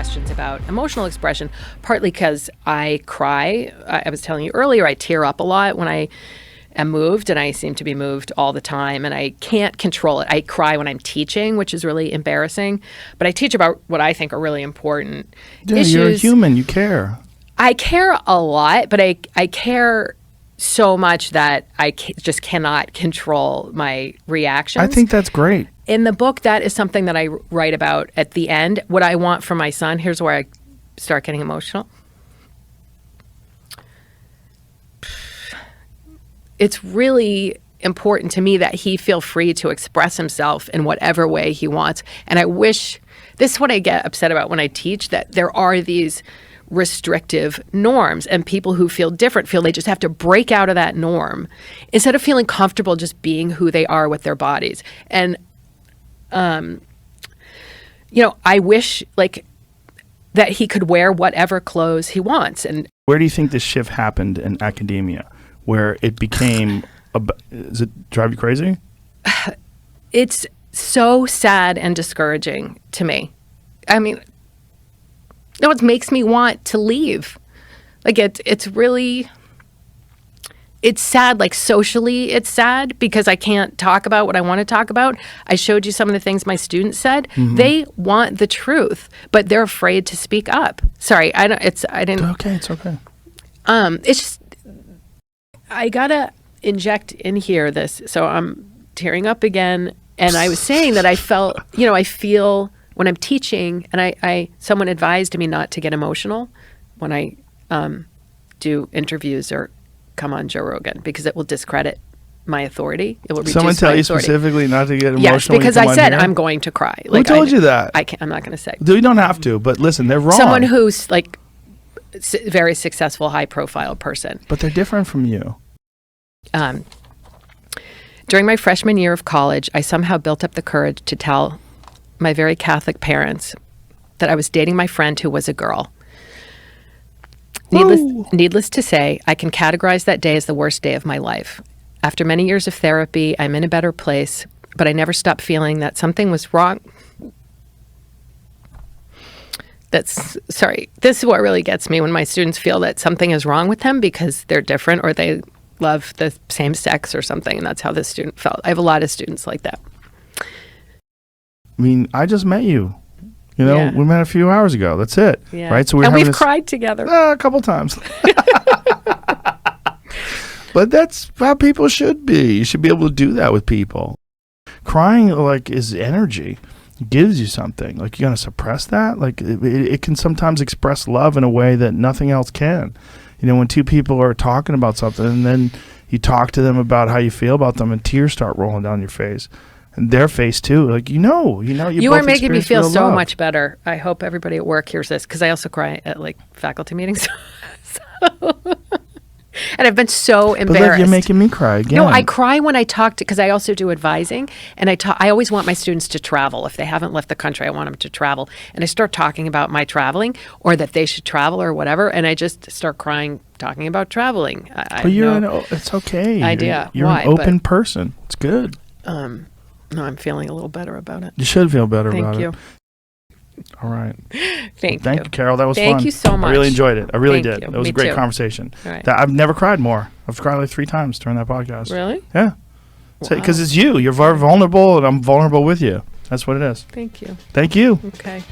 questions about emotional expression, partly because I cry. I was telling you earlier, I tear up a lot when I am moved, and I seem to be moved all the time, and I can't control it. I cry when I'm teaching, which is really embarrassing, but I teach about what I think are really important issues. You're a human. You care. I care a lot, but I care so much that I just cannot control my reactions. I think that's great. In the book, that is something that I write about at the end. What I want for my son, here's where I start getting emotional. It's really important to me that he feel free to express himself in whatever way he wants. And I wish, this is what I get upset about when I teach, that there are these restrictive norms, and people who feel different feel they just have to break out of that norm instead of feeling comfortable just being who they are with their bodies. And I wish that he could wear whatever clothes he wants. And where do you think this shift happened in academia, where it became does it drive you crazy? It's so sad and discouraging to me. I mean, it makes me want to leave. It's really, it's sad. Socially, it's sad because I can't talk about what I want to talk about. I showed you some of the things my students said. Mm-hmm. They want the truth, but they're afraid to speak up. Sorry, It's okay. It's just, I gotta inject in here this. So I'm tearing up again, and I was saying that I felt, I feel when I'm teaching, and someone advised me not to get emotional when I do interviews or come on Joe Rogan, because it will discredit my authority. It will reduce someone tell my you authority. Specifically not to get emotional? Yes, because I said I'm going to cry. Who told you that? I'm not going to say. You don't have to, but listen, they're wrong. Someone who's very successful, high-profile person. But they're different from you. During my freshman year of college, I somehow built up the courage to tell my very Catholic parents that I was dating my friend who was a girl. Needless to say, I can categorize that day as the worst day of my life. After many years of therapy, I'm in a better place, but I never stopped feeling that something was wrong. This is what really gets me, when my students feel that something is wrong with them because they're different or they love the same sex or something, and that's how this student felt. I have a lot of students like that. I mean, I just met you. We met a few hours ago. That's it. Yeah. Right? So we've cried together. A couple times. But that's how people should be. You should be able to do that with people. Crying is energy. It gives you something. You're going to suppress that? It can sometimes express love in a way that nothing else can. When two people are talking about something, and then you talk to them about how you feel about them, and tears start rolling down your face. And their face too, you are making me feel so much better. I hope everybody at work hears this, because I also cry at faculty meetings. And I've been so embarrassed. But you're making me cry again. No, I cry when I talk because I also do advising, and I always want my students to travel. If they haven't left the country, I want them to travel. And I start talking about my traveling, or that they should travel or whatever, and I just start crying talking about traveling. It's okay. You're an open person. It's good. No, I'm feeling a little better about it. You should feel better about it. Thank you. All right. Thank you, Carole. That was fun. Thank you so much. I really enjoyed it. I really did. You. It was Me a great too. conversation. Right. I've never cried more. I've cried 3 times during that podcast. Really? Yeah. Because it's you. You're very vulnerable, and I'm vulnerable with you. That's what it is. Thank you. Thank you. Okay.